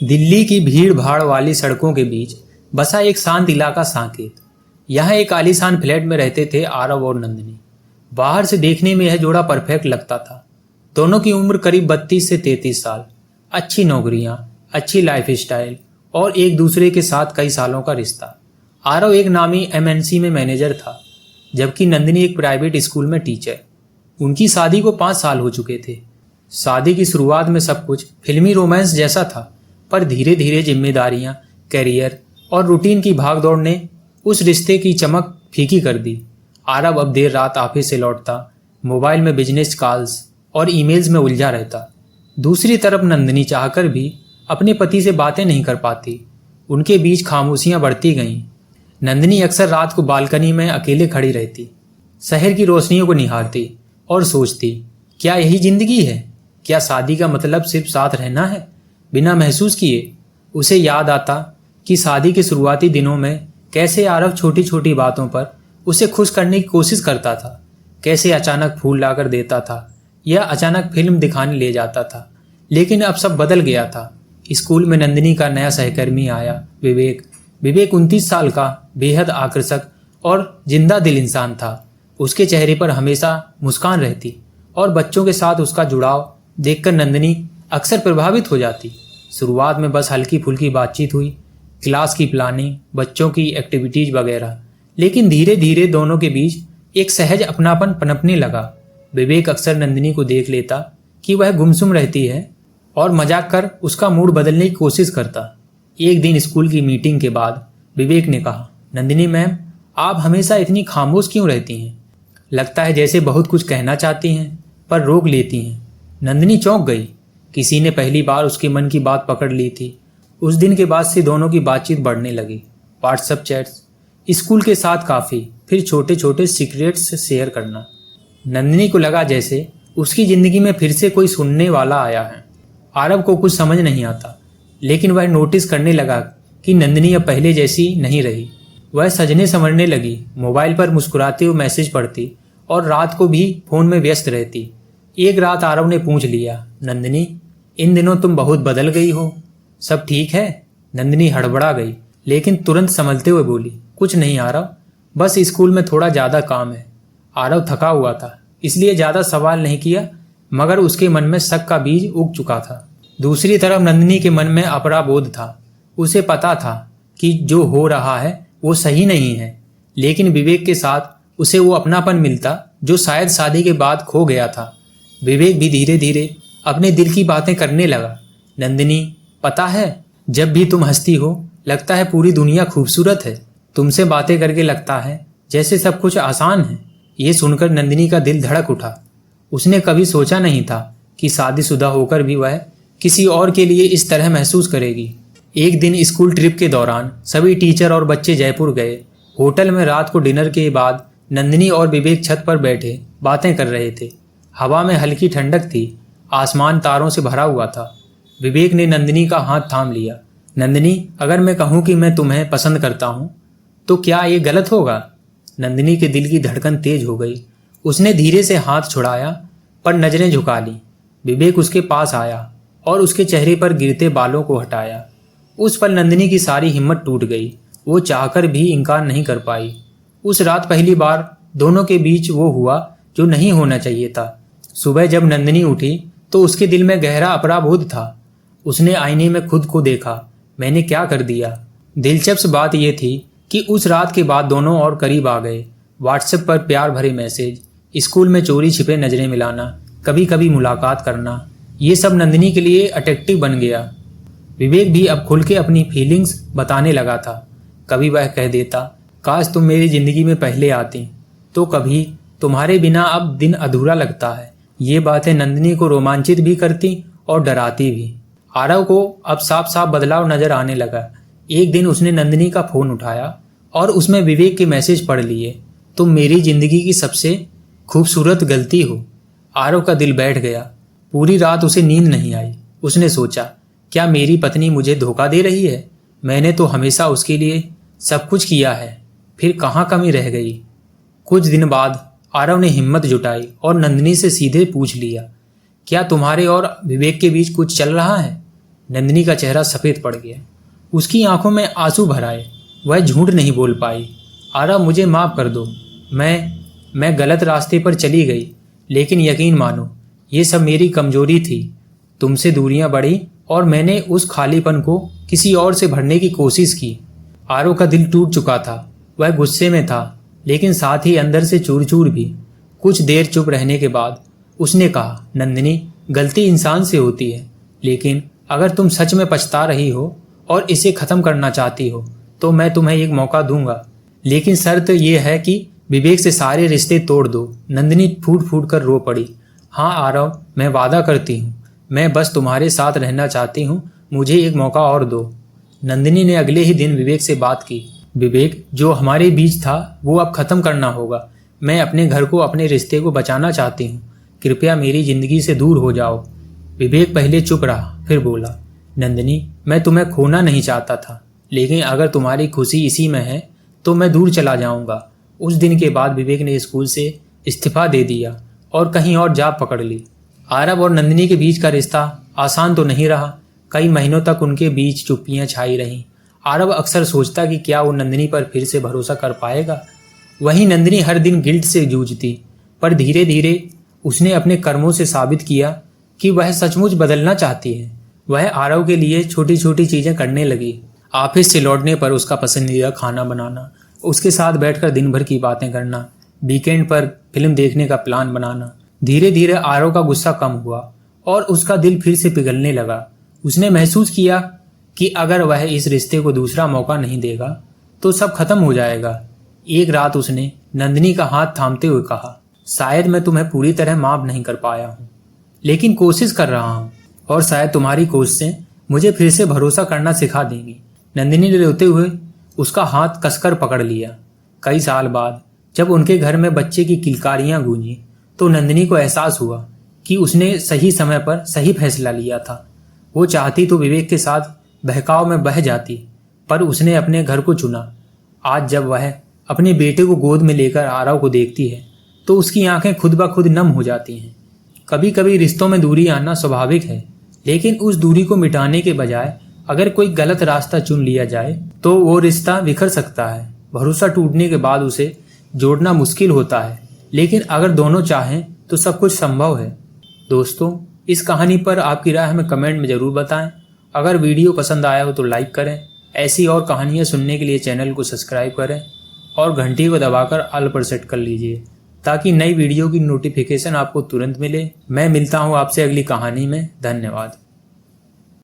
दिल्ली की भीड़ भाड़ वाली सड़कों के बीच बसा एक शांत इलाका साकेत। यहाँ एक आलीशान फ्लैट में रहते थे आरव और नंदिनी। बाहर से देखने में यह जोड़ा परफेक्ट लगता था। दोनों की उम्र करीब 32 से 33 साल। अच्छी नौकरियां, अच्छी लाइफ स्टाइल और एक दूसरे के साथ कई सालों का रिश्ता। आरव एक नामी एमएनसी में मैनेजर था, जबकि नंदिनी एक प्राइवेट स्कूल में टीचर। उनकी शादी को 5 साल हो चुके थे। शादी की शुरुआत में सब कुछ फिल्मी रोमांस जैसा था, पर धीरे धीरे जिम्मेदारियां, करियर और रूटीन की भागदौड़ ने उस रिश्ते की चमक फीकी कर दी। आरव अब देर रात ऑफिस से लौटता, मोबाइल में बिजनेस कॉल्स और ईमेल्स में उलझा रहता। दूसरी तरफ नंदिनी चाहकर भी अपने पति से बातें नहीं कर पाती। उनके बीच खामोशियां बढ़ती गईं। नंदिनी अक्सर रात को बालकनी में अकेले खड़ी रहती, शहर की रोशनियों को निहारती और सोचती, क्या यही जिंदगी है? क्या शादी का मतलब सिर्फ साथ रहना है बिना महसूस किए? उसे याद आता कि शादी के शुरुआती दिनों में कैसे आरव छोटी छोटी बातों पर उसे खुश करने की कोशिश करता था। कैसे अचानक फूल लाकर देता था या अचानक फिल्म दिखाने ले जाता था। लेकिन अब सब बदल गया था। स्कूल में नंदिनी का नया सहकर्मी आया, विवेक। विवेक 29 साल का, बेहद आकर्षक और जिंदा दिल इंसान था। उसके चेहरे पर हमेशा मुस्कान रहती और बच्चों के साथ उसका जुड़ाव देखकर नंदिनी अक्सर प्रभावित हो जाती। शुरुआत में बस हल्की फुल्की बातचीत हुई, क्लास की प्लानिंग, बच्चों की एक्टिविटीज वगैरह। लेकिन धीरे धीरे दोनों के बीच एक सहज अपनापन पनपने लगा। विवेक अक्सर नंदिनी को देख लेता कि वह गुमसुम रहती है और मजाक कर उसका मूड बदलने की कोशिश करता। एक दिन स्कूल की मीटिंग के बाद विवेक ने कहा, नंदिनी मैम, आप हमेशा इतनी खामोश क्यों रहती हैं? लगता है जैसे बहुत कुछ कहना चाहती हैं पर रोक लेती हैं। नंदिनी चौंक गई। किसी ने पहली बार उसके मन की बात पकड़ ली थी। उस दिन के बाद से दोनों की बातचीत बढ़ने लगी। व्हाट्सएप चैट्स, स्कूल के साथ काफ़ी, फिर छोटे छोटे सीक्रेट्स शेयर करना। नंदिनी को लगा जैसे उसकी ज़िंदगी में फिर से कोई सुनने वाला आया है। आरव को कुछ समझ नहीं आता, लेकिन वह नोटिस करने लगा कि नंदिनी अब पहले जैसी नहीं रही। वह सजने संवरने लगी, मोबाइल पर मुस्कुराते हुए मैसेज पढ़ती और रात को भी फ़ोन में व्यस्त रहती। एक रात आरव ने पूछ लिया, नंदिनी, इन दिनों तुम बहुत बदल गई हो, सब ठीक है? नंदिनी हड़बड़ा गई, लेकिन तुरंत संभलते हुए बोली, कुछ नहीं आरव, बस स्कूल में थोड़ा ज़्यादा काम है। आरव थका हुआ था, इसलिए ज़्यादा सवाल नहीं किया, मगर उसके मन में शक का बीज उग चुका था। दूसरी तरफ नंदिनी के मन में अपराधबोध था। उसे पता था कि जो हो रहा है वो सही नहीं है, लेकिन विवेक के साथ उसे वो अपनापन मिलता जो शायद शादी के बाद खो गया था। विवेक भी धीरे धीरे अपने दिल की बातें करने लगा। नंदिनी, पता है, जब भी तुम हंसती हो लगता है पूरी दुनिया खूबसूरत है। तुमसे बातें करके लगता है जैसे सब कुछ आसान है। ये सुनकर नंदिनी का दिल धड़क उठा। उसने कभी सोचा नहीं था कि शादीशुदा होकर भी वह किसी और के लिए इस तरह महसूस करेगी। एक दिन स्कूल ट्रिप के दौरान सभी टीचर और बच्चे जयपुर गए। होटल में रात को डिनर के बाद नंदिनी और विवेक छत पर बैठे बातें कर रहे थे। हवा में हल्की ठंडक थी, आसमान तारों से भरा हुआ था। विवेक ने नंदिनी का हाथ थाम लिया। नंदिनी, अगर मैं कहूँ कि मैं तुम्हें पसंद करता हूँ तो क्या ये गलत होगा? नंदिनी के दिल की धड़कन तेज हो गई। उसने धीरे से हाथ छुड़ाया पर नजरें झुका ली। विवेक उसके पास आया और उसके चेहरे पर गिरते बालों को हटाया। उस पल नंदिनी की सारी हिम्मत टूट गई। वो चाहकर भी इनकार नहीं कर पाई। उस रात पहली बार दोनों के बीच वो हुआ जो नहीं होना चाहिए था। सुबह जब नंदिनी उठी तो उसके दिल में गहरा अपराधबोध था। उसने आईने में खुद को देखा। मैंने क्या कर दिया? दिलचस्प बात यह थी कि उस रात के बाद दोनों और करीब आ गए। व्हाट्सएप पर प्यार भरे मैसेज, स्कूल में चोरी छिपे नजरें मिलाना, कभी कभी मुलाकात करना, ये सब नंदिनी के लिए अट्रैक्टिव बन गया। विवेक भी अब खुल के अपनी फीलिंग्स बताने लगा था। कभी वह कह देता, काश तुम मेरी जिंदगी में पहले आती, तो कभी तुम्हारे बिना अब दिन अधूरा लगता है। ये बातें नंदिनी को रोमांचित भी करती और डराती भी। आरव को अब साफ साफ बदलाव नजर आने लगा। एक दिन उसने नंदिनी का फोन उठाया और उसमें विवेक के मैसेज पढ़ लिए, तुम मेरी जिंदगी की सबसे खूबसूरत गलती हो। आरव का दिल बैठ गया। पूरी रात उसे नींद नहीं आई। उसने सोचा, क्या मेरी पत्नी मुझे धोखा दे रही है? मैंने तो हमेशा उसके लिए सब कुछ किया है, फिर कहाँ कमी रह गई? कुछ दिन बाद आरव ने हिम्मत जुटाई और नंदिनी से सीधे पूछ लिया, क्या तुम्हारे और विवेक के बीच कुछ चल रहा है? नंदिनी का चेहरा सफ़ेद पड़ गया। उसकी आंखों में आंसू भर आए। वह झूठ नहीं बोल पाई। आरव, मुझे माफ़ कर दो। मैं गलत रास्ते पर चली गई, लेकिन यकीन मानो ये सब मेरी कमजोरी थी। तुमसे दूरियां बढ़ी और मैंने उस खालीपन को किसी और से भरने की कोशिश की। आरव का दिल टूट चुका था। वह गुस्से में था, लेकिन साथ ही अंदर से चूर चूर भी। कुछ देर चुप रहने के बाद उसने कहा, नंदिनी, गलती इंसान से होती है, लेकिन अगर तुम सच में पछता रही हो और इसे ख़त्म करना चाहती हो तो मैं तुम्हें एक मौका दूंगा, लेकिन शर्त यह है कि विवेक से सारे रिश्ते तोड़ दो। नंदिनी फूट फूट कर रो पड़ी। हाँ आरव, मैं वादा करती हूँ, मैं बस तुम्हारे साथ रहना चाहती हूँ, मुझे एक मौका और दो। नंदिनी ने अगले ही दिन विवेक से बात की। विवेक, जो हमारे बीच था वो अब ख़त्म करना होगा। मैं अपने घर को, अपने रिश्ते को बचाना चाहती हूँ। कृपया मेरी ज़िंदगी से दूर हो जाओ। विवेक पहले चुप रहा, फिर बोला, नंदिनी, मैं तुम्हें खोना नहीं चाहता था, लेकिन अगर तुम्हारी खुशी इसी में है तो मैं दूर चला जाऊंगा। उस दिन के बाद विवेक ने स्कूल से इस्तीफा दे दिया और कहीं और जॉब पकड़ ली। आरव और नंदिनी के बीच का रिश्ता आसान तो नहीं रहा। कई महीनों तक उनके बीच चुप्पियां छाई रहीं। आरव अक्सर सोचता कि क्या वो नंदिनी पर फिर से भरोसा कर पाएगा। वहीं नंदिनी हर दिन गिल्ट से जूझती, पर धीरे धीरे उसने अपने कर्मों से साबित किया कि वह सचमुच बदलना चाहती है। वह आरव के लिए छोटी छोटी चीज़ें करने लगी। ऑफिस से लौटने पर उसका पसंदीदा खाना बनाना, उसके साथ बैठकर दिन भर की बातें करना, वीकेंड पर फिल्म देखने का प्लान बनाना। धीरे धीरे आरव का गुस्सा कम हुआ और उसका दिल फिर से पिघलने लगा। उसने महसूस किया कि अगर वह इस रिश्ते को दूसरा मौका नहीं देगा तो सब खत्म हो जाएगा। एक रात उसने नंदिनी का हाथ थामते हुए कहा, शायद मैं तुम्हें पूरी तरह माफ नहीं कर पाया हूँ, लेकिन कोशिश कर रहा हूँ, और शायद तुम्हारी कोशिशें मुझे फिर से भरोसा करना सिखा देंगी। नंदिनी ने रोते हुए उसका हाथ कसकर पकड़ लिया। कई साल बाद जब उनके घर में बच्चे की किलकारियां गूंजी तो नंदिनी को एहसास हुआ कि उसने सही समय पर सही फैसला लिया था। वो चाहती तो विवेक के साथ बहकाव में बह जाती, पर उसने अपने घर को चुना। आज जब वह अपने बेटे को गोद में लेकर आरव को देखती है तो उसकी आंखें खुद ब खुद नम हो जाती हैं। कभी कभी रिश्तों में दूरी आना स्वाभाविक है, लेकिन उस दूरी को मिटाने के बजाय अगर कोई गलत रास्ता चुन लिया जाए तो वो रिश्ता बिखर सकता है। भरोसा टूटने के बाद उसे जोड़ना मुश्किल होता है, लेकिन अगर दोनों चाहें तो सब कुछ संभव है। दोस्तों, इस कहानी पर आपकी राय हमें कमेंट में ज़रूर बताएं। अगर वीडियो पसंद आया हो तो लाइक करें। ऐसी और कहानियाँ सुनने के लिए चैनल को सब्सक्राइब करें और घंटी को दबाकर ऑल पर सेट कर लीजिए, ताकि नई वीडियो की नोटिफिकेशन आपको तुरंत मिले। मैं मिलता हूँ आपसे अगली कहानी में। धन्यवाद।